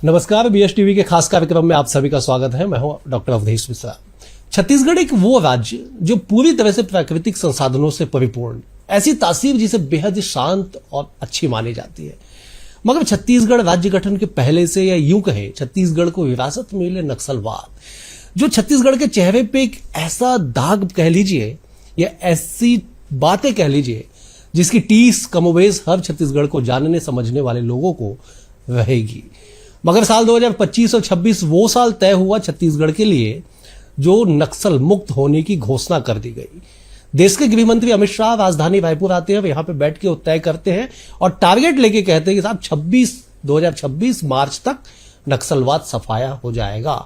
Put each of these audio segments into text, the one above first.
नमस्कार, BS TV के खास कार्यक्रम में आप सभी का स्वागत है। मैं हूं डॉक्टर अवधेश मिश्रा। छत्तीसगढ़ एक वो राज्य जो पूरी तरह से प्राकृतिक संसाधनों से परिपूर्ण, ऐसी तासीर जिसे बेहद शांत और अच्छी मानी जाती है। मगर छत्तीसगढ़ राज्य गठन के पहले से, या यूं कहे छत्तीसगढ़ को विरासत में मिले नक्सलवाद, जो छत्तीसगढ़ के चेहरे पे एक ऐसा दाग कह लीजिए या ऐसी बातें कह लीजिए जिसकी टीस कमोबेश हर छत्तीसगढ़ को जानने समझने वाले लोगों को रहेगी। मगर साल 2025 और 26 वो साल तय हुआ छत्तीसगढ़ के लिए जो नक्सल मुक्त होने की घोषणा कर दी गई। देश के गृह मंत्री अमित शाह राजधानी रायपुर आते हैं, यहां पे बैठ के तय करते हैं और टारगेट लेके कहते हैं कि साहब 2026 मार्च तक नक्सलवाद सफाया हो जाएगा।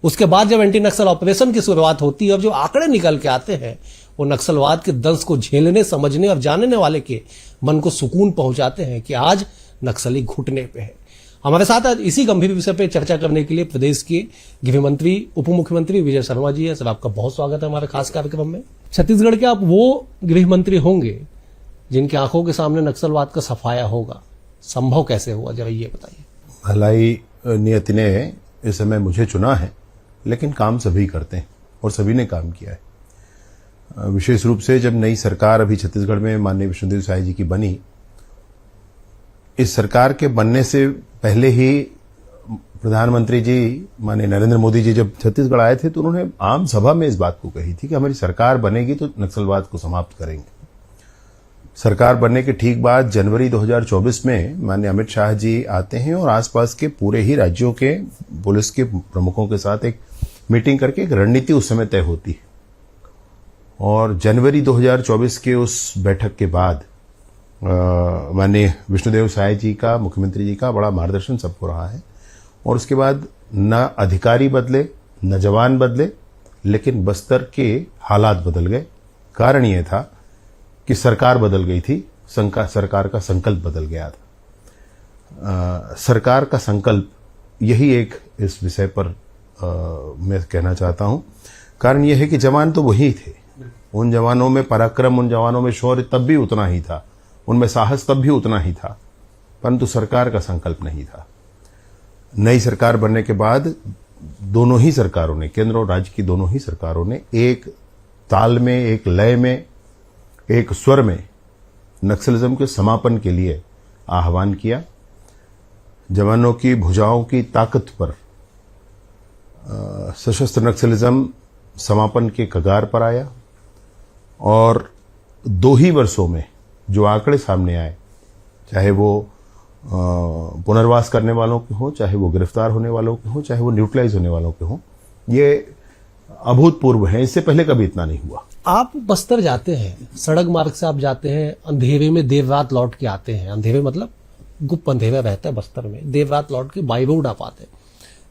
उसके बाद जब एंटी नक्सल ऑपरेशन की शुरुआत होती है और जो आंकड़े निकल के आते हैं वो नक्सलवाद के दंश को झेलने, समझने और जानने वाले के मन को सुकून पहुंचाते हैं कि आज नक्सली घुटने पे है। हमारे साथ आज इसी गंभीर विषय पे चर्चा करने के लिए प्रदेश के गृह मंत्री उप मुख्यमंत्री विजय शर्मा जी है। सर, आपका बहुत स्वागत है हमारे खास कार्यक्रम में। छत्तीसगढ़ के आप वो गृह मंत्री होंगे जिनकी आंखों के सामने नक्सलवाद का सफाया होगा। संभव कैसे हुआ, जरा ये बताइए। भलाई नियति ने इस समय मुझे चुना है, लेकिन काम सभी करते हैं और सभी ने काम किया है। विशेष रूप से जब नई सरकार अभी छत्तीसगढ़ में माननीय विष्णुदेव साय जी की बनी, इस सरकार के बनने से पहले ही प्रधानमंत्री जी माननीय नरेंद्र मोदी जी जब छत्तीसगढ़ आए थे तो उन्होंने आम सभा में इस बात को कही थी कि हमारी सरकार बनेगी तो नक्सलवाद को समाप्त करेंगे। सरकार बनने के ठीक बाद जनवरी 2024 में माननीय अमित शाह जी आते हैं और आसपास के पूरे ही राज्यों के पुलिस के प्रमुखों के साथ एक मीटिंग करके एक रणनीति उस समय तय होती है। और जनवरी 2024 के उस बैठक के बाद माननीय विष्णुदेव साय जी का, मुख्यमंत्री जी का बड़ा मार्गदर्शन सबको रहा है। और उसके बाद न अधिकारी बदले, न जवान बदले, लेकिन बस्तर के हालात बदल गए। कारण यह था कि सरकार बदल गई थी, सरकार का संकल्प बदल गया था। सरकार का संकल्प यही एक इस विषय पर मैं कहना चाहता हूं। कारण यह है कि जवान तो वही थे, उन जवानों में पराक्रम, उन जवानों में शौर्य तब भी उतना ही था, उनमें साहस तब भी उतना ही था, परंतु सरकार का संकल्प नहीं था। नई सरकार बनने के बाद दोनों ही सरकारों ने, केंद्र और राज्य की दोनों ही सरकारों ने एक ताल में, एक लय में, एक स्वर में नक्सलिज्म के समापन के लिए आह्वान किया। जवानों की भुजाओं की ताकत पर सशस्त्र नक्सलिज्म समापन के कगार पर आया और 2 ही वर्षों में जो आंकड़े सामने आए, चाहे वो पुनर्वास करने वालों के हों, चाहे वो गिरफ्तार होने वालों के हों, चाहे वो न्यूट्रलाइज होने वालों के हों, ये अभूतपूर्व है। इससे पहले कभी इतना नहीं हुआ। आप बस्तर जाते हैं, सड़क मार्ग से आप जाते हैं, अंधेरे में देर रात लौट के आते हैं। अंधेरे मतलब गुप्त अंधेरा रहता है बस्तर में, देर रात लौट के बाई रोड आप आते हैं,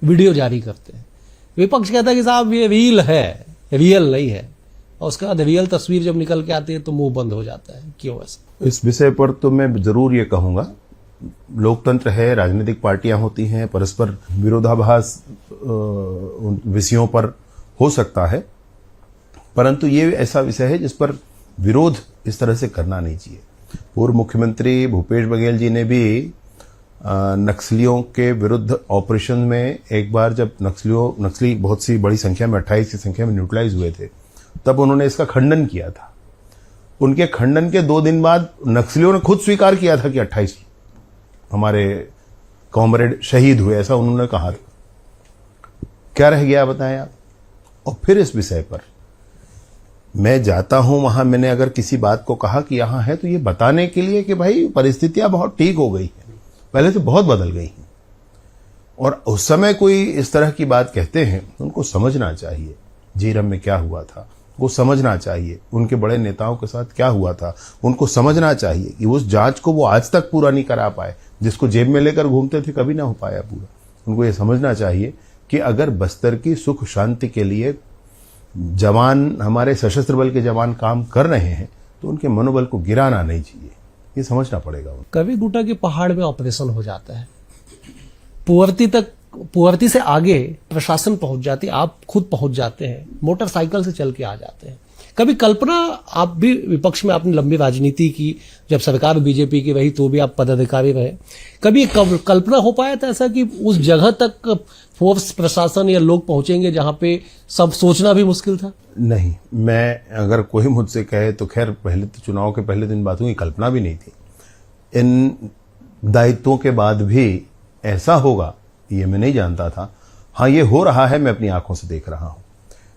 वीडियो जारी करते हैं। विपक्ष कहता है कि साहब ये रील है, रियल नहीं है, और उसके बाद रियल तस्वीर जब निकल के आती है तो मुंह बंद हो जाता है। क्यों ऐसा? इस विषय पर तो मैं जरूर ये कहूंगा, लोकतंत्र है, राजनीतिक पार्टियां होती हैं, परस्पर विरोधाभास विषयों पर हो सकता है, परंतु ये ऐसा विषय है जिस पर विरोध इस तरह से करना नहीं चाहिए। पूर्व मुख्यमंत्री भूपेश बघेल जी ने भी नक्सलियों के विरुद्ध ऑपरेशन में एक बार जब नक्सली बहुत सी बड़ी संख्या में 28 की संख्या में न्यूट्रलाइज हुए थे, तब उन्होंने इसका खंडन किया था। उनके खंडन के 2 दिन बाद नक्सलियों ने खुद स्वीकार किया था कि 28 हमारे कॉमरेड शहीद हुए, ऐसा उन्होंने कहा था। क्या रह गया बताएं आप? और फिर इस विषय पर मैं जाता हूं वहां, मैंने अगर किसी बात को कहा कि यहां है तो ये बताने के लिए कि भाई परिस्थितियां बहुत ठीक हो गई हैं, पहले से बहुत बदल गई हैं। और उस समय कोई इस तरह की बात कहते हैं, उनको समझना चाहिए जीरम में क्या हुआ था, वो समझना चाहिए उनके बड़े नेताओं के साथ क्या हुआ था, उनको समझना चाहिए कि उस जांच को वो आज तक पूरा नहीं करा पाए, जिसको जेब में लेकर घूमते थे कभी ना हो पाया पूरा। उनको ये समझना चाहिए कि अगर बस्तर की सुख शांति के लिए जवान, हमारे सशस्त्र बल के जवान काम कर रहे हैं तो उनके मनोबल को गिराना नहीं चाहिए, ये समझना पड़ेगा। कभी गुटा के पहाड़ में ऑपरेशन हो जाता है, पुअर्ती से आगे प्रशासन पहुंच जाती है, आप खुद पहुंच जाते हैं, मोटरसाइकिल से चल के आ जाते हैं। कभी कल्पना, आप भी विपक्ष में आपने लंबी राजनीति की, जब सरकार बीजेपी की रही तो भी आप पदाधिकारी रहे, कभी कल्पना हो पाया था ऐसा कि उस जगह तक फोर्स, प्रशासन या लोग पहुंचेंगे जहां पे सब सोचना भी मुश्किल था? नहीं, मैं अगर कोई मुझसे कहे तो खैर पहले तो चुनाव के पहले दिन बातों की कल्पना भी नहीं थी। इन दायित्वों के बाद भी ऐसा होगा ये मैं नहीं जानता था। हाँ, ये हो रहा है, मैं अपनी आंखों से देख रहा हूं।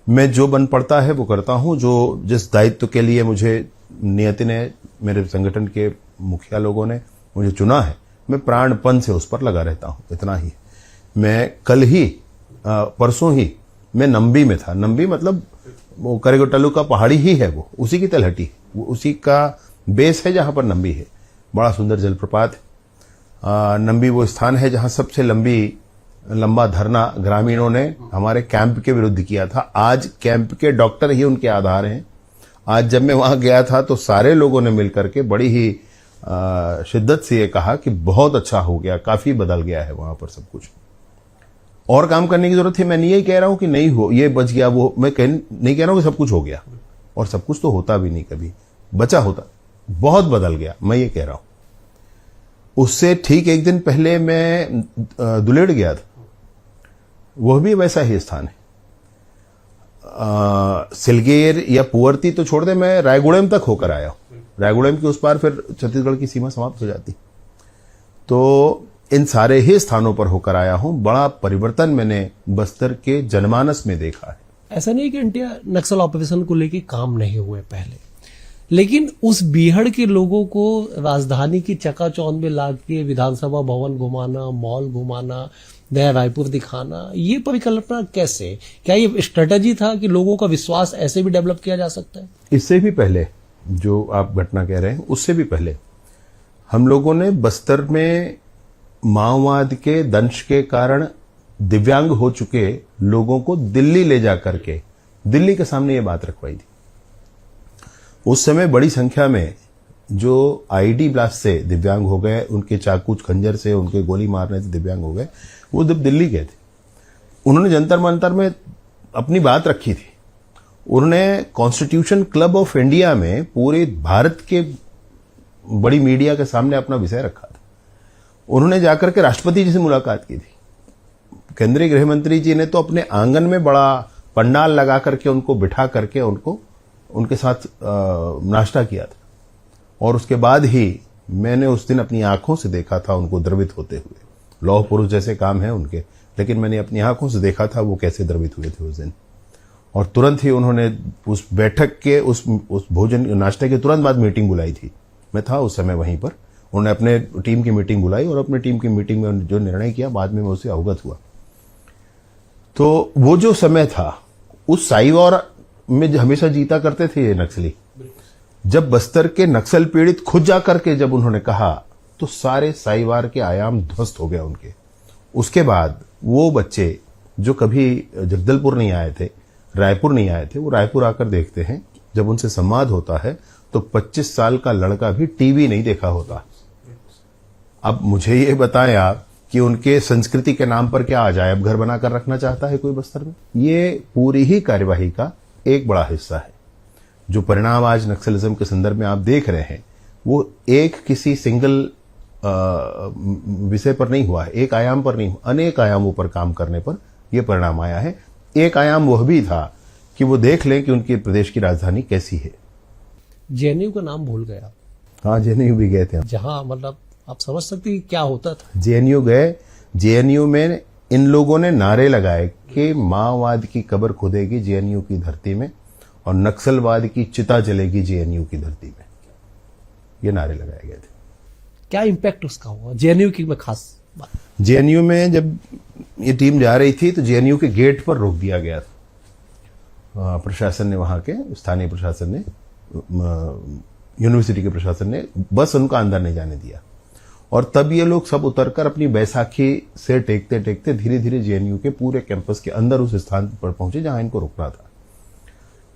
मैं जो बन पड़ता है वो करता हूं। जो जिस दायित्व के लिए मुझे नियति ने, मेरे संगठन के मुखिया लोगों ने मुझे चुना है, मैं प्राणपण से उस पर लगा रहता हूं। इतना ही। मैं कल ही परसों ही मैं नंबी में था। नंबी मतलब वो करेगोटलू का पहाड़ी ही है, वो उसी की तलहटी, वो उसी का बेस है जहां पर नंबी है। बड़ा सुंदर जलप्रपात है। नंबी वो स्थान है जहां सबसे लंबा धरना ग्रामीणों ने हमारे कैंप के विरुद्ध किया था। आज कैंप के डॉक्टर ही उनके आधार हैं। आज जब मैं वहां गया था तो सारे लोगों ने मिलकर के बड़ी ही शिद्दत से ये कहा कि बहुत अच्छा हो गया, काफी बदल गया है वहां पर सब कुछ, और काम करने की जरूरत है। मैं नहीं यही कह रहा हूं कि नहीं हो, ये बच गया, वो मैं नहीं कह रहा हूं कि सब कुछ हो गया, और सब कुछ तो होता भी नहीं, कभी बचा होता, बहुत बदल गया, मैं ये कह रहा हूं। उससे ठीक एक दिन पहले मैं दुलेड़ गया था, वह भी वैसा ही स्थान है। सिलगेर या पुअर्ती तो छोड़ दे, मैं रायगुड़ेम तक होकर आया हूं। रायगुड़ेम के उस पार फिर छत्तीसगढ़ की सीमा समाप्त हो जाती। तो इन सारे ही स्थानों पर होकर आया हूं। बड़ा परिवर्तन मैंने बस्तर के जनमानस में देखा है। ऐसा नहीं कि इंडिया नक्सल ऑपरेशन को लेकर काम नहीं हुए पहले, लेकिन उस बीहड़ के लोगों को राजधानी की चकाचौंध में ला के विधानसभा भवन घुमाना, मॉल घुमाना, नया रायपुर दिखाना, ये परिकल्पना कैसे? क्या ये स्ट्रेटेजी था कि लोगों का विश्वास ऐसे भी डेवलप किया जा सकता है? इससे भी पहले जो आप घटना कह रहे हैं, उससे भी पहले हम लोगों ने बस्तर में माओवाद के दंश के कारण दिव्यांग हो चुके लोगों को दिल्ली ले जाकर के दिल्ली के सामने ये बात रखवाई थी। उस समय बड़ी संख्या में जो आईडी ब्लास्ट से दिव्यांग हो गए, उनके चाकू खंजर से, उनके गोली मारने से दिव्यांग हो गए, वो जब दिल्ली गए थे, उन्होंने जंतर मंतर में अपनी बात रखी थी। उन्होंने कॉन्स्टिट्यूशन क्लब ऑफ इंडिया में पूरे भारत के बड़ी मीडिया के सामने अपना विषय रखा था। उन्होंने जाकर के राष्ट्रपति जी से मुलाकात की थी। केंद्रीय गृह मंत्री जी ने तो अपने आंगन में बड़ा पंडाल लगा करके उनको बिठा करके उनके साथ नाश्ता किया था, और उसके बाद ही मैंने उस दिन अपनी आंखों से देखा था उनको द्रवित होते हुए। लौह पुरुष जैसे काम है उनके, लेकिन मैंने अपनी आंखों से देखा था वो कैसे द्रवित हुए थे उस दिन। और तुरंत ही उन्होंने उस बैठक के उस भोजन नाश्ते के तुरंत बाद मीटिंग बुलाई थी। मैं था उस समय वहीं पर। उन्होंने अपने टीम की मीटिंग बुलाई और अपने टीम की मीटिंग में जो निर्णय किया, बाद में मैं उससे अवगत हुआ। तो वो जो समय था, उस साईवार में हमेशा जीता करते थे ये नक्सली। जब बस्तर के नक्सल पीड़ित खुद जाकर के जब उन्होंने कहा, तो सारे साईवार के आयाम ध्वस्त हो गए उनके। उसके बाद वो बच्चे जो कभी जगदलपुर नहीं आए थे, रायपुर नहीं आए थे, वो रायपुर आकर देखते हैं। जब उनसे संवाद होता है तो 25 साल का लड़का भी टीवी नहीं देखा होता। अब मुझे ये बताएं आप कि उनके संस्कृति के नाम पर क्या अजायब घर बनाकर रखना चाहता है कोई बस्तर में? ये पूरी ही कार्यवाही का एक बड़ा हिस्सा है। जो परिणाम आज नक्सलिज्म के संदर्भ में आप देख रहे हैं, वो एक किसी सिंगल विषय पर नहीं हुआ है, एक आयाम पर नहीं, अनेक आयामों पर काम करने पर यह परिणाम आया है। एक आयाम वह भी था कि वो देख लें कि उनके प्रदेश की राजधानी कैसी है। जेएनयू का नाम भूल गया। हाँ, जेएनयू भी गए थे। जहां मतलब आप समझ सकते हैं क्या होता था। जेएनयू गए। जेएनयू में इन लोगों ने नारे लगाए कि माओवाद की कब्र खुदेगी जेएनयू की धरती में, और नक्सलवाद की चिता जलेगी जेएनयू की धरती में। ये नारे लगाए गए थे। क्या इम्पैक्ट उसका हुआ जेएनयू की? मैं खास बात, जेएनयू में जब ये टीम जा रही थी तो जेएनयू के गेट पर रोक दिया गया था। प्रशासन ने, वहां के स्थानीय प्रशासन ने, यूनिवर्सिटी के प्रशासन ने बस उनका अंदर नहीं जाने दिया। और तब ये लोग सब उतरकर अपनी बैसाखी से टेकते टेकते धीरे धीरे जेएनयू के पूरे कैंपस के अंदर उस स्थान पर पहुंचे जहां इनको रुकना था।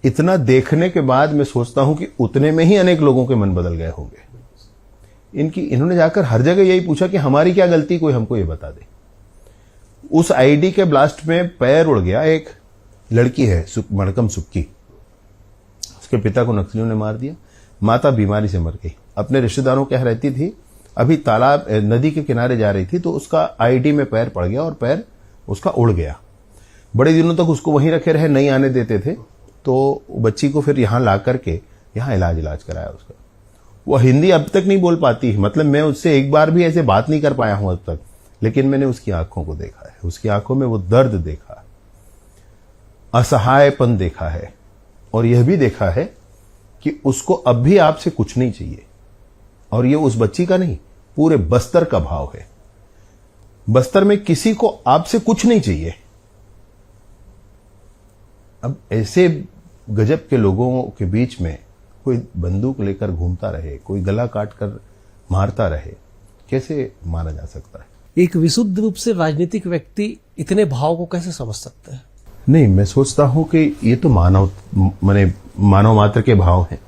इतना देखने के बाद मैं सोचता हूं कि उतने में ही अनेक लोगों के मन बदल गए होंगे। इन्होंने जाकर हर जगह यही पूछा कि हमारी क्या गलती, कोई हमको ये बता दे। उस आईडी के ब्लास्ट में पैर उड़ गया। एक लड़की है मणकम सुक्की, उसके पिता को नक्सलियों ने मार दिया, माता बीमारी से मर गई। अपने रिश्तेदारों के यहाँ रहती थी, अभी तालाब नदी के किनारे जा रही थी तो उसका आईडी में पैर पड़ गया और पैर उसका उड़ गया। बड़े दिनों तक उसको वहीं रखे रहे, नहीं आने देते थे, तो बच्ची को फिर यहाँ ला करके यहाँ इलाज कराया उसका। वो हिंदी अब तक नहीं बोल पाती है, मतलब मैं उससे एक बार भी ऐसे बात नहीं कर पाया हूं अब तक, लेकिन मैंने उसकी आंखों को देखा है, उसकी आंखों में वो दर्द देखा, असहायपन देखा है, और यह भी देखा है कि उसको अब भी आपसे कुछ नहीं चाहिए। और ये उस बच्ची का नहीं, पूरे बस्तर का भाव है। बस्तर में किसी को आपसे कुछ नहीं चाहिए। अब ऐसे गजब के लोगों के बीच में कोई बंदूक लेकर घूमता रहे, कोई गला काट कर मारता रहे, कैसे माना जा सकता है? एक विशुद्ध रूप से राजनीतिक व्यक्ति इतने भाव को कैसे समझ सकता है? नहीं, मैं सोचता हूं कि ये तो मानव मात्र के भाव हैं,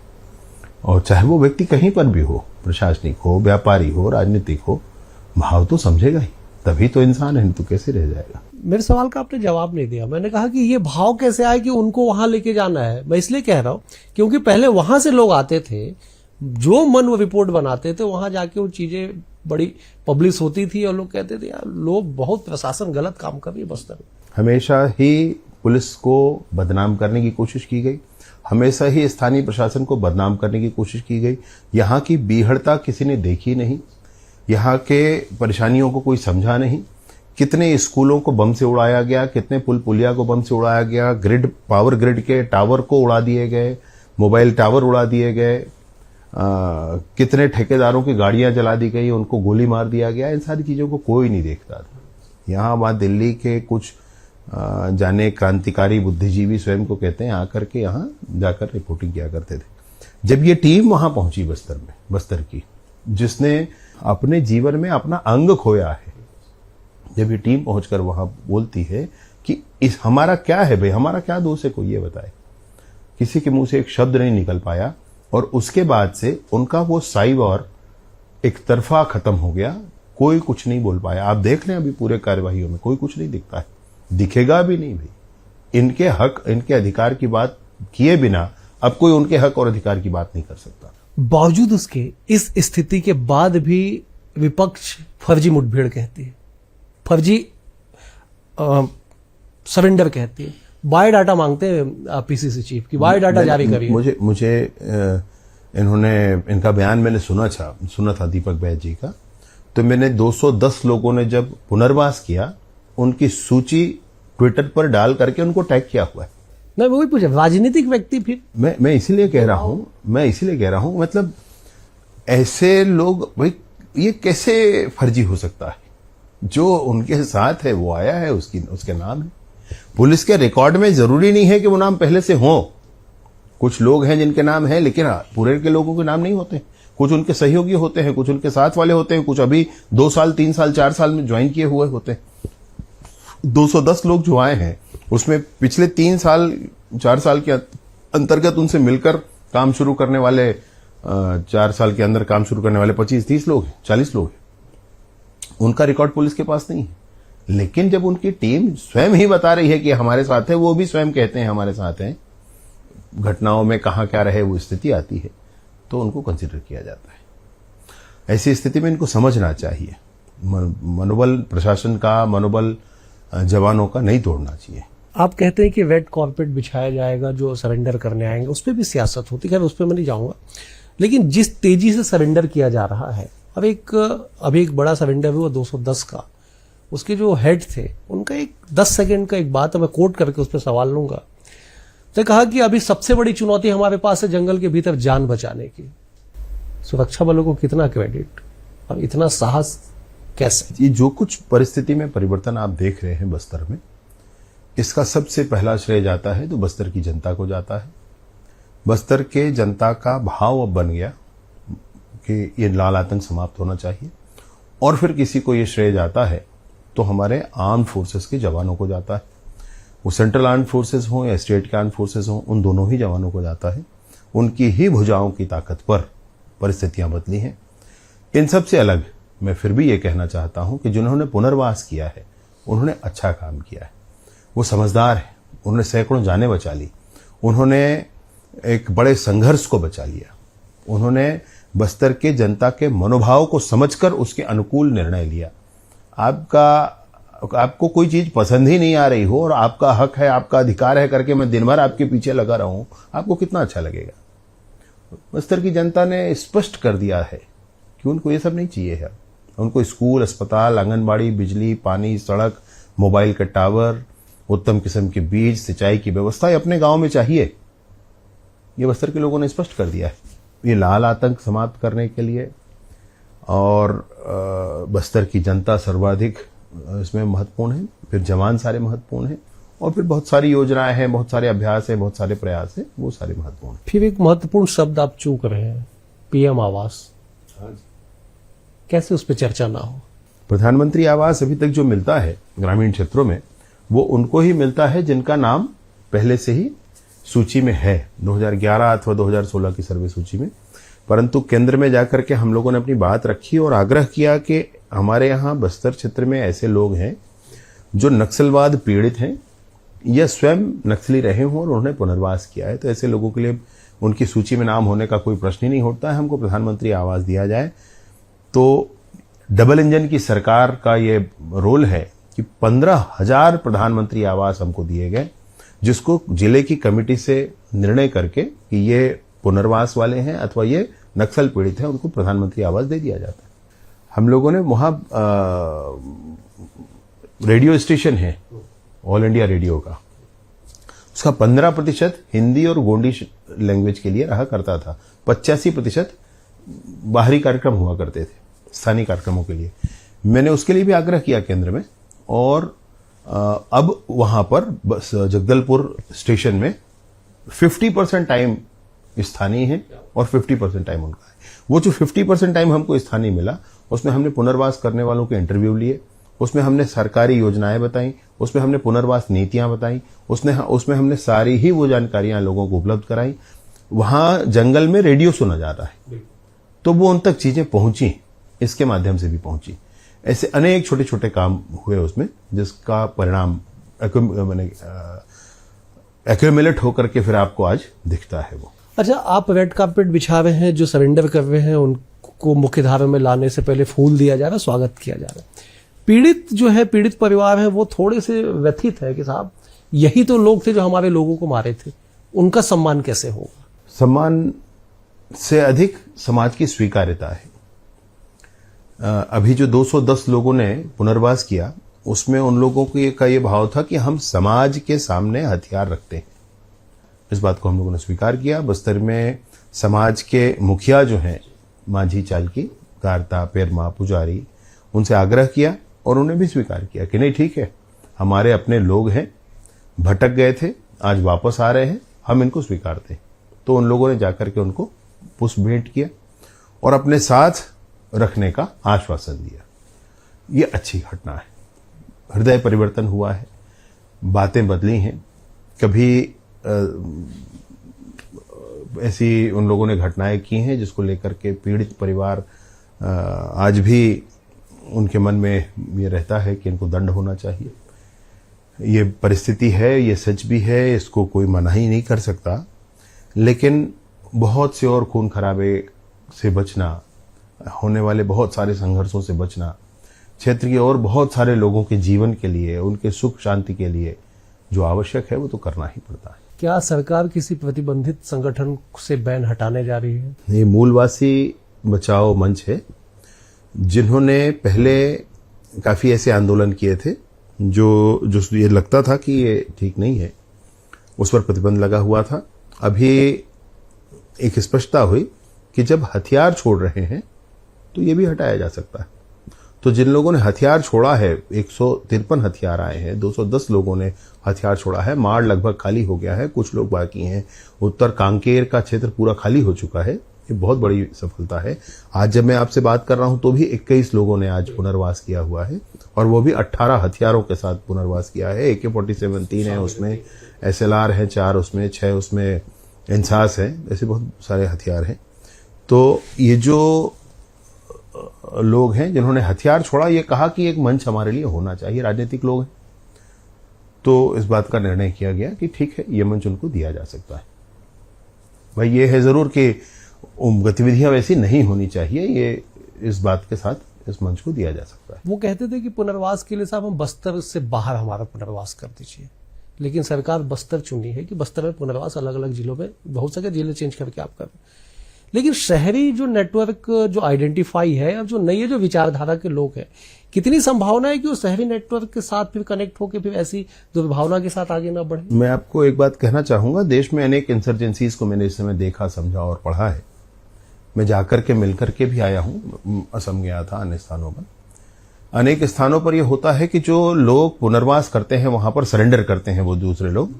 और चाहे वो व्यक्ति कहीं पर भी हो, प्रशासनिक हो, व्यापारी हो, राजनीतिक हो, भाव तो समझेगा ही, तभी तो इंसान है, नहीं तो कैसे रह जाएगा। मेरे सवाल का आपने जवाब नहीं दिया। मैंने कहा कि ये भाव कैसे आए कि उनको वहां लेके जाना है। मैं इसलिए कह रहा हूं क्योंकि पहले वहां से लोग आते थे, जो मन वो रिपोर्ट बनाते थे, वहां जाके वो चीजें बड़ी पब्लिश होती थी और लोग कहते थे यार लोग बहुत प्रशासन गलत काम कर रही है बस्तर में। हमेशा ही पुलिस को बदनाम करने की कोशिश की गई, हमेशा ही स्थानीय प्रशासन को बदनाम करने की कोशिश की गई। यहाँ की बीहड़ता किसी ने देखी नहीं, यहाँ के परेशानियों को कोई समझा नहीं। कितने स्कूलों को बम से उड़ाया गया, कितने पुल पुलिया को बम से उड़ाया गया, पावर ग्रिड के टावर को उड़ा दिए गए, मोबाइल टावर उड़ा दिए गए, कितने ठेकेदारों की गाड़ियां जला दी गई, उनको गोली मार दिया गया। इन सारी चीजों को कोई नहीं देखता था। यहाँ वहां दिल्ली के कुछ जाने क्रांतिकारी बुद्धिजीवी स्वयं को कहते हैं, आकर के यहाँ जाकर रिपोर्टिंग किया करते थे। जब ये टीम वहां पहुंची बस्तर की, जिसने अपने जीवन में अपना अंग खोया है, जब ये टीम पहुंचकर वहां बोलती है कि इस हमारा क्या है भाई, हमारा क्या दोष है, कोई ये बताए, किसी के मुंह से एक शब्द नहीं निकल पाया। और उसके बाद से उनका वो साइबर एक तरफा खत्म हो गया, कोई कुछ नहीं बोल पाया। आप देख रहे हैं अभी पूरे कार्यवाहियों में कोई कुछ नहीं दिखता है, दिखेगा भी नहीं भाई। इनके हक, इनके अधिकार की बात किए बिना अब कोई उनके हक और अधिकार की बात नहीं कर सकता। बावजूद उसके इस स्थिति के बाद भी विपक्ष फर्जी मुठभेड़ कहती है, फर्जी सरेंडर कहती है, बायोडाटा मांगते हैं पीसीसी चीफ की, बायोडाटा जारी करिए। मुझे इनका बयान मैंने सुना था दीपक बैज जी का, तो मैंने 210 लोगों ने जब पुनर्वास किया, उनकी सूची ट्विटर पर डाल करके उनको टैग किया हुआ है। नहीं, वही पूछा, राजनीतिक व्यक्ति फिर मैं इसीलिए कह रहा हूं, मतलब ऐसे लोग भाई, ये कैसे फर्जी हो सकता है? जो उनके साथ है वो आया है, उसके नाम है। पुलिस के रिकॉर्ड में जरूरी नहीं है कि वो नाम पहले से हो। कुछ लोग हैं जिनके नाम है, लेकिन पूरे के लोगों के नाम नहीं होते। कुछ उनके सहयोगी होते हैं, कुछ उनके साथ वाले होते हैं, कुछ अभी 2 साल 3 साल 4 साल में ज्वाइन किए हुए होते हैं। 210 लोग जो आए हैं उसमें पिछले 3 साल 4 साल के अंतर्गत उनसे मिलकर काम शुरू करने वाले 4 साल के अंदर काम शुरू करने वाले 25-30 लोग हैं, 40 लोग हैं। उनका रिकॉर्ड पुलिस के पास नहीं है। लेकिन जब उनकी टीम स्वयं ही बता रही है कि हमारे साथ है, वो भी स्वयं कहते हैं हमारे साथ हैं, घटनाओं में कहां क्या रहे वो स्थिति आती है, तो उनको कंसिडर किया जाता है। ऐसी स्थिति में इनको समझना चाहिए, मनोबल प्रशासन का, मनोबल जवानों का नहीं तोड़ना चाहिए। आप कहते हैं कि रेड कॉर्पेट बिछाया जाएगा जो सरेंडर करने आएंगे, उस पर भी सियासत होती है, उस पर मैं नहीं जाऊंगा। लेकिन जिस तेजी से सरेंडर किया जा रहा है, अभी एक बड़ा सरेंडर हुआ 210 का, उसके जो हेड थे उनका एक 10 सेकंड का एक बात मैं कोट करके उस पर सवाल लूंगा। तो कहा कि अभी सबसे बड़ी चुनौती हमारे पास है जंगल के भीतर जान बचाने की। सुरक्षा बलों को कितना क्रेडिट और इतना साहस कैसे? ये जो कुछ परिस्थिति में परिवर्तन आप देख रहे हैं बस्तर में, इसका सबसे पहला श्रेय जाता है तो बस्तर की जनता को जाता है। बस्तर के जनता का भाव अब बन गया कि ये लाल आतंक समाप्त होना चाहिए, और फिर किसी को ये श्रेय जाता है तो हमारे आर्म फोर्सेस के जवानों को जाता है। वो सेंट्रल आर्म फोर्सेस हों या स्टेट के आर्म फोर्सेस हों, उन दोनों ही जवानों को जाता है। उनकी ही भुजाओं की ताकत पर परिस्थितियां बदली हैं। इन सब से अलग मैं फिर भी ये कहना चाहता हूं कि जिन्होंने पुनर्वास किया है उन्होंने अच्छा काम किया है, वो समझदार है, उन्होंने सैकड़ों जानें बचा ली, उन्होंने एक बड़े संघर्ष को बचा लिया। उन्होंने बस्तर के जनता के मनोभाव को समझकर उसके अनुकूल निर्णय लिया। आपको कोई चीज पसंद ही नहीं आ रही हो और आपका हक है, आपका अधिकार है करके मैं दिन भर आपके पीछे लगा रहूं, आपको कितना अच्छा लगेगा। बस्तर की जनता ने स्पष्ट कर दिया है कि उनको ये सब नहीं चाहिए है। उनको स्कूल, अस्पताल, आंगनबाड़ी, बिजली, पानी, सड़क, मोबाइल के टावर, उत्तम किस्म के बीज, सिंचाई की व्यवस्था ये अपने गांव में चाहिए। ये बस्तर के लोगों ने स्पष्ट कर दिया है। ये लाल आतंक समाप्त करने के लिए और बस्तर की जनता सर्वाधिक इसमें महत्वपूर्ण है, फिर जवान सारे महत्वपूर्ण हैं और फिर बहुत सारी योजनाएं हैं, बहुत सारे अभ्यास हैं, बहुत सारे प्रयास हैं, वो सारे महत्वपूर्ण हैं। फिर एक महत्वपूर्ण शब्द आप चूक रहे हैं, पीएम आवास। कैसे उस पर चर्चा ना हो? प्रधानमंत्री आवास अभी तक जो मिलता है ग्रामीण क्षेत्रों में, वो उनको ही मिलता है जिनका नाम पहले से ही सूची में है, 2011 अथवा 2016 की सर्वे सूची में। परंतु केंद्र में जाकर के हम लोगों ने अपनी बात रखी और आग्रह किया कि हमारे यहाँ बस्तर क्षेत्र में ऐसे लोग हैं जो नक्सलवाद पीड़ित हैं या स्वयं नक्सली रहे हों और उन्होंने पुनर्वास किया है, तो ऐसे लोगों के लिए उनकी सूची में नाम होने का कोई प्रश्न ही नहीं होता है। हमको प्रधानमंत्री आवास दिया जाए तो डबल इंजन की सरकार का ये रोल है कि 15,000 प्रधानमंत्री आवास हमको दिए गए, जिसको जिले की कमेटी से निर्णय करके कि ये पुनर्वास वाले हैं अथवा ये नक्सल पीड़ित हैं, उनको प्रधानमंत्री आवास दे दिया जाता है। हम लोगों ने वहां रेडियो स्टेशन है ऑल इंडिया रेडियो का, उसका 15% हिंदी और गोंडी लैंग्वेज के लिए रहा करता था, 85% बाहरी कार्यक्रम हुआ करते थे स्थानीय कार्यक्रमों के लिए। मैंने उसके लिए भी आग्रह किया केंद्र में और अब वहां पर बस जगदलपुर स्टेशन में 50% टाइम स्थानीय है और 50% टाइम उनका है। वो जो 50% टाइम हमको स्थानीय मिला, उसमें हमने पुनर्वास करने वालों के इंटरव्यू लिए, उसमें हमने सरकारी योजनाएं बताई, उसमें हमने पुनर्वास नीतियां बताई, उसमें हमने सारी ही वो जानकारियां लोगों को उपलब्ध कराई। वहां जंगल में रेडियो सुना जाता है, तो वो उन तक चीजें पहुंची, इसके माध्यम से भी पहुंची। ऐसे अनेक छोटे छोटे काम हुए उसमें, जिसका परिणाम एक्यूमुलेट होकर के फिर आपको आज दिखता है वो। अच्छा, आप रेड कार्पेट बिछा रहे हैं, जो सरेंडर कर रहे हैं उनको मुख्यधारा में लाने से पहले फूल दिया जा रहा है, स्वागत किया जा रहा है। पीड़ित जो है, पीड़ित परिवार है, वो थोड़े से व्यथित है कि साहब यही तो लोग थे जो हमारे लोगों को मारे थे, उनका सम्मान कैसे होगा? सम्मान से अधिक समाज की स्वीकार्यता है। अभी जो 210 लोगों ने पुनर्वास किया, उसमें उन लोगों का ये भाव था कि हम समाज के सामने हथियार रखते हैं। इस बात को हम लोगों ने स्वीकार किया। बस्तर में समाज के मुखिया जो हैं, माझी, चालकी, कारता, पेरमा, पुजारी, उनसे आग्रह किया और उन्होंने भी स्वीकार किया कि नहीं ठीक है, हमारे अपने लोग हैं, भटक गए थे, आज वापस आ रहे हैं, हम इनको स्वीकारते हैं। तो उन लोगों ने जाकर के उनको पुष्प भेंट किया और अपने साथ रखने का आश्वासन दिया। ये अच्छी घटना है, हृदय परिवर्तन हुआ है, बातें बदली हैं। कभी ऐसी उन लोगों ने घटनाएं की हैं जिसको लेकर के पीड़ित परिवार आज भी उनके मन में ये रहता है कि इनको दंड होना चाहिए। ये परिस्थिति है, ये सच भी है, इसको कोई मना ही नहीं कर सकता। लेकिन बहुत से और खून खराबे से बचना, होने वाले बहुत सारे संघर्षों से बचना, क्षेत्र के और बहुत सारे लोगों के जीवन के लिए, उनके सुख शांति के लिए जो आवश्यक है वो तो करना ही पड़ता है। क्या सरकार किसी प्रतिबंधित संगठन से बैन हटाने जा रही है? ये मूलवासी बचाओ मंच है, जिन्होंने पहले काफी ऐसे आंदोलन किए थे जो ये लगता था कि ये ठीक नहीं है, उस पर प्रतिबंध लगा हुआ था। अभी एक स्पष्टता हुई कि जब हथियार छोड़ रहे हैं तो ये भी हटाया जा सकता है। तो जिन लोगों ने हथियार छोड़ा है, 153 हथियार आए हैं, 210 लोगों ने हथियार छोड़ा है, माड़ लगभग खाली हो गया है, कुछ लोग बाकी हैं। उत्तर कांकेर का क्षेत्र पूरा खाली हो चुका है, ये बहुत बड़ी सफलता है। आज जब मैं आपसे बात कर रहा हूं तो भी 21 लोगों ने आज पुनर्वास किया हुआ है और वो भी 18 हथियारों के साथ पुनर्वास किया है। AK-47 3 है उसमें, SLR है 4 उसमें, 6 उसमें इंसास है, ऐसे बहुत सारे हथियार हैं। तो ये जो लोग हैं जिन्होंने हथियार छोड़ा, ये कहा कि एक मंच हमारे लिए होना चाहिए, राजनीतिक लोग हैं, तो इस बात का निर्णय किया गया कि ठीक है, ये मंच उनको दिया जा सकता है। भाई ये है जरूर कि गतिविधियां वैसी नहीं होनी चाहिए, ये इस बात के साथ इस मंच को दिया जा सकता है। वो कहते थे कि पुनर्वास के लिए साहब हम बस्तर से बाहर हमारा पुनर्वास कर दीजिए, लेकिन सरकार बस्तर चुनी है कि बस्तर में पुनर्वास अलग अलग जिलों में बहुत सारे जिले चेंज करके आप कर। लेकिन शहरी जो नेटवर्क जो आइडेंटिफाई है और जो नई जो विचारधारा के लोग हैं, कितनी संभावना है कि वो शहरी नेटवर्क के साथ फिर कनेक्ट होकर फिर ऐसी दुर्भावना के साथ आगे ना बढ़े? मैं आपको एक बात कहना चाहूंगा, देश में अनेक इंसर्जेंसीज को मैंने इस समय देखा, समझा और पढ़ा है। मैं जाकर के मिलकर के भी आया हूं, असम गया था, अन्य स्थानों पर। अनेक स्थानों पर यह होता है कि जो लोग पुनर्वास करते हैं वहां पर सरेंडर करते हैं वो दूसरे लोग,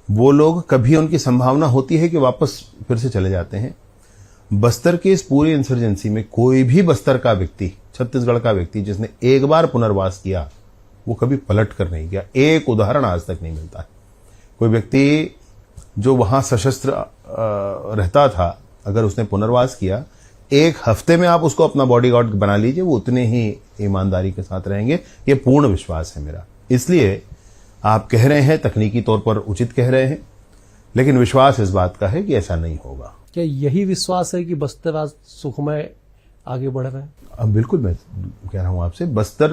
वो लोग कभी उनकी संभावना होती है कि वापस फिर से चले जाते हैं। बस्तर की इस पूरी इंसर्जेंसी में कोई भी बस्तर का व्यक्ति, छत्तीसगढ़ का व्यक्ति जिसने एक बार पुनर्वास किया वो कभी पलट कर नहीं गया। एक उदाहरण आज तक नहीं मिलता है। कोई व्यक्ति जो वहां सशस्त्र रहता था, अगर उसने पुनर्वास किया, एक हफ्ते में आप उसको अपना बॉडीगार्ड बना लीजिए, वो उतने ही ईमानदारी के साथ रहेंगे। ये पूर्ण विश्वास है मेरा। इसलिए आप कह रहे हैं, तकनीकी तौर पर उचित कह रहे हैं, लेकिन विश्वास इस बात का है कि ऐसा नहीं होगा। क्या यही विश्वास है कि बस्तर आज सुखमय आगे बढ़ रहा है? अब बिल्कुल मैं कह रहा हूं आपसे, बस्तर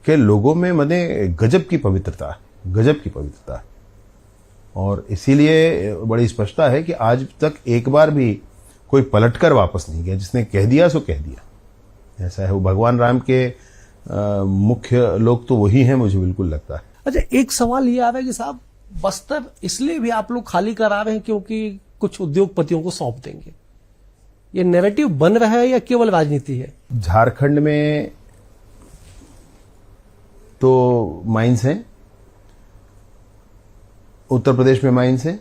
के लोगों में मने गजब की पवित्रता है, गजब की पवित्रता है। और इसीलिए बड़ी स्पष्टता है कि आज तक एक बार भी कोई पलटकर वापस नहीं गया। जिसने कह दिया सो कह दिया, ऐसा है। वो भगवान राम के मुख्य लोग तो वही हैं, मुझे बिल्कुल लगता है। अच्छा, एक सवाल ये आ रहा है कि साहब बस्तर इसलिए भी आप लोग खाली करा रहे हैं क्योंकि कुछ उद्योगपतियों को सौंप देंगे, ये नैरेटिव बन रहा है या केवल राजनीति है? झारखंड में तो माइंस हैं, उत्तर प्रदेश में माइंस हैं,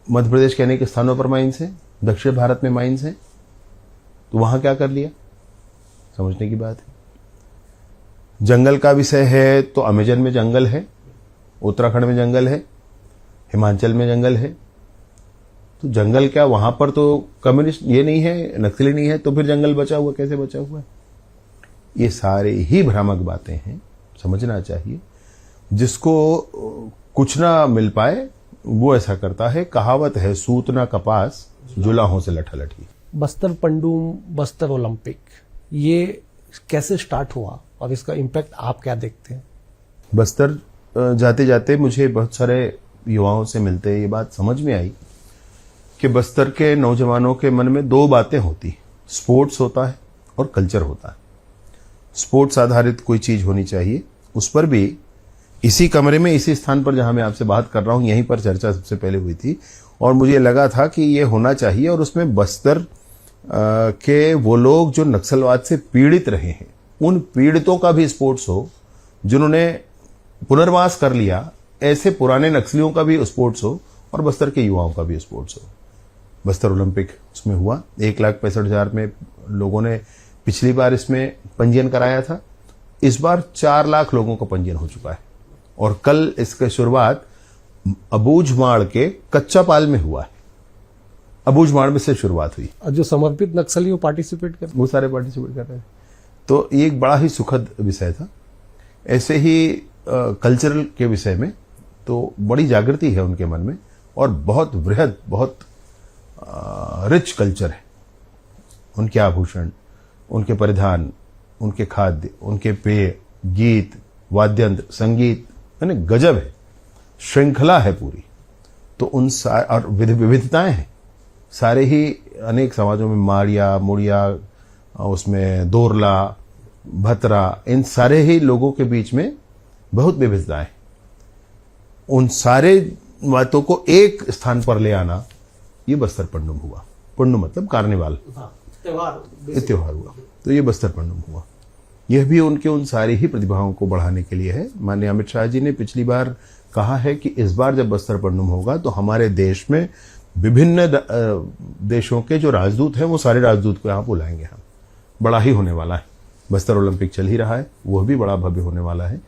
मध्य प्रदेश के अनेक स्थानों पर माइंस हैं, दक्षिण भारत में माइंस हैं, तो वहां क्या कर लिया, समझने की बात है। जंगल का विषय है तो अमेजन में जंगल है, उत्तराखंड में जंगल है, हिमाचल में जंगल है। तो जंगल क्या, वहां पर तो कम्युनिस्ट ये नहीं है, नक्सली नहीं है, तो फिर जंगल बचा हुआ कैसे बचा हुआ है? ये सारे ही भ्रामक बातें हैं, समझना चाहिए। जिसको कुछ ना मिल पाए वो ऐसा करता है। कहावत है, सूत ना कपास जुलाहों से लठालठी। बस्तर पंडूम, बस्तर ओलंपिक, ये कैसे स्टार्ट हुआ और इसका इम्पैक्ट आप क्या देखते हैं? बस्तर जाते जाते मुझे बहुत सारे युवाओं से मिलते ये बात समझ में आई कि बस्तर के नौजवानों के मन में दो बातें होती, स्पोर्ट्स होता है और कल्चर होता है। स्पोर्ट्स आधारित कोई चीज होनी चाहिए, उस पर भी इसी कमरे में, इसी स्थान पर जहां मैं आपसे बात कर रहा हूं, यहीं पर चर्चा सबसे पहले हुई थी और मुझे लगा था कि ये होना चाहिए। और उसमें बस्तर के वो लोग जो नक्सलवाद से पीड़ित रहे हैं, उन पीड़ितों का भी स्पोर्ट्स हो, जिन्होंने पुनर्वास कर लिया, ऐसे पुराने नक्सलियों का भी स्पोर्ट्स हो और बस्तर के युवाओं का भी स्पोर्ट्स हो। बस्तर ओलंपिक उसमें हुआ, 1,65,000 में लोगों ने पिछली बार इसमें पंजीयन कराया था। इस बार 4 लाख लोगों का पंजीयन हो चुका है और कल इसकी शुरुआत अबूझमाड़ के कच्चापाल में हुआ है। अबूझमाड़ में से शुरुआत हुई और जो समर्पित नक्सली वो पार्टिसिपेट कर, वो सारे पार्टिसिपेट कर रहे हैं। तो ये एक बड़ा ही सुखद विषय था। ऐसे ही कल्चरल के विषय में तो बड़ी जागृति है उनके मन में और बहुत वृहद, बहुत रिच कल्चर है। उनके आभूषण, उनके परिधान, उनके खाद्य, उनके पेय, गीत, वाद्यंत्र, संगीत, यानी गजब है, श्रृंखला है पूरी। तो उन और विविधताएं हैं सारे ही। अनेक समाजों में मारिया, मुड़िया, उसमें दोरला, भतरा, इन सारे ही लोगों के बीच में बहुत विविधताएं। उन सारे बातों को एक स्थान पर ले आना, ये बस्तर पंडुम हुआ। पंडुम मतलब कार्निवाल, त्योहार हुआ, तो ये बस्तर पंडुम हुआ। यह भी उनके उन सारी ही प्रतिभाओं को बढ़ाने के लिए है। माननीय अमित शाह जी ने पिछली बार कहा है कि इस बार जब बस्तर पंडुम होगा तो हमारे देश में विभिन्न देशों के जो राजदूत हैं वो सारे राजदूत को यहाँ बुलाएंगे हम। बड़ा ही होने वाला है। बस्तर ओलंपिक चल ही रहा है, वह भी बड़ा भव्य होने वाला है।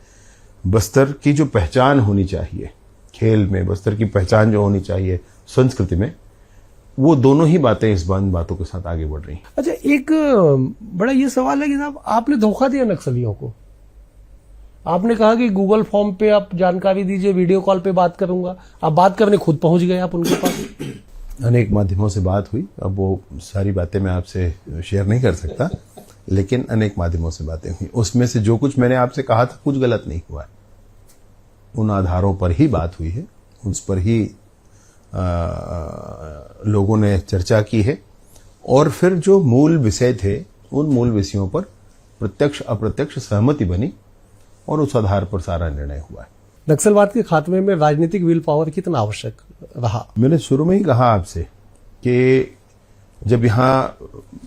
बस्तर की जो पहचान होनी चाहिए खेल में, बस्तर की पहचान जो होनी चाहिए संस्कृति में, वो दोनों ही बातें इस बातों के साथ आगे बढ़ रही हैं। अच्छा, एक बड़ा ये सवाल है कि साहब आपने धोखा दिया नक्सलियों को। आपने कहा कि गूगल फॉर्म पे आप जानकारी दीजिए, वीडियो कॉल पे बात करूंगा। आप बात करने खुद पहुंच गए आप उनके पास। अनेक माध्यमों से बात हुई। अब वो सारी बातें मैं आपसे शेयर नहीं कर सकता, लेकिन अनेक माध्यमों से बातें हुई। उसमें से जो कुछ मैंने आपसे कहा था कुछ गलत नहीं हुआ है। उन आधारों पर ही बात हुई है, उस पर ही लोगों ने चर्चा की है और फिर जो मूल विषय थे उन मूल विषयों पर प्रत्यक्ष अप्रत्यक्ष सहमति बनी और उस आधार पर सारा निर्णय हुआ है। नक्सलवाद के खात्मे में राजनीतिक विल पावर कितना आवश्यक रहा? मैंने शुरू में ही कहा आपसे कि जब यहाँ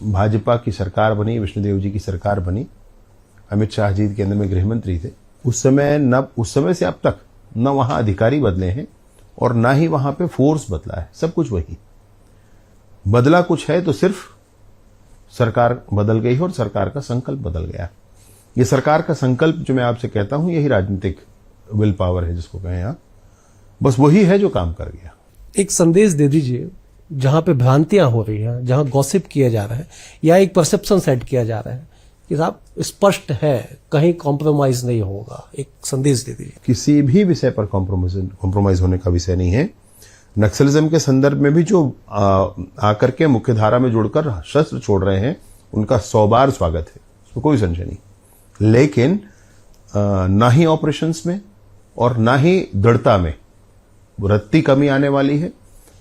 भाजपा की सरकार बनी, विष्णुदेव जी की सरकार बनी, अमित शाह जी केंद्र में गृह मंत्री थे, उस समय से अब तक न वहां अधिकारी बदले हैं और ना ही वहां पे फोर्स बदला है। सब कुछ वही बदला कुछ है तो सिर्फ सरकार बदल गई है और सरकार का संकल्प बदल गया। ये सरकार का संकल्प जो मैं आपसे कहता हूं यही राजनीतिक विल पावर है जिसको कहें आप, बस वही है जो काम कर गया। एक संदेश दे दीजिए जहां पे भ्रांतियां हो रही हैं, जहां गॉसिप किया जा रहा है या एक परसेप्शन सेट किया जा रहा है कि साहब स्पष्ट है, कहीं कॉम्प्रोमाइज नहीं होगा, एक संदेश दे दीजिए। किसी भी विषय पर कॉम्प्रोमाइज होने का विषय नहीं है। नक्सलिज्म के संदर्भ में भी जो आकर के मुख्य धारा में जुड़कर शस्त्र छोड़ रहे हैं उनका 100 बार स्वागत है, उसमें कोई संशय नहीं। लेकिन ना ही ऑपरेशंस में और ना ही दृढ़ता में रत्ती कमी आने वाली है।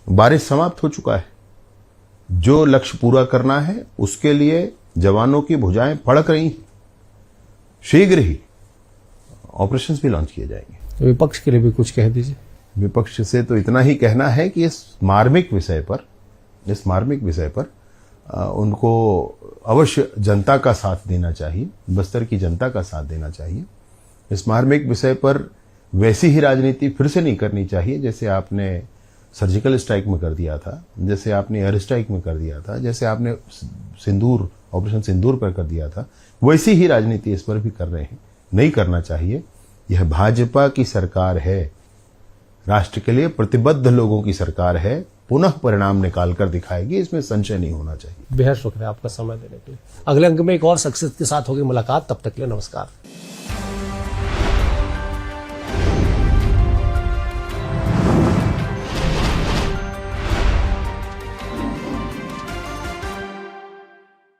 बारिश समाप्त हो चुका है, जो लक्ष्य पूरा करना है उसके लिए जवानों की भुजाएं फड़क रही हैं। शीघ्र ही ऑपरेशंस भी लॉन्च किए जाएंगे। विपक्ष के लिए भी कुछ कह दीजिए। विपक्ष से तो इतना ही कहना है कि इस मार्मिक विषय पर उनको अवश्य जनता का साथ देना चाहिए, बस्तर की जनता का साथ देना चाहिए। इस मार्मिक विषय पर वैसी ही राजनीति फिर से नहीं करनी चाहिए जैसे आपने सर्जिकल स्ट्राइक में कर दिया था, जैसे आपने एयर स्ट्राइक में कर दिया था, जैसे आपने ऑपरेशन सिंदूर पर कर दिया था। वैसी ही राजनीति इस पर भी कर रहे हैं, नहीं करना चाहिए। यह भाजपा की सरकार है, राष्ट्र के लिए प्रतिबद्ध लोगों की सरकार है, पुनः परिणाम निकाल कर दिखाएगी, इसमें संशय नहीं होना चाहिए। बेहद शुक्रिया आपका समय देने के लिए। अगले अंक में एक और शख्सियत के साथ होगी मुलाकात, तब तक के लिए नमस्कार।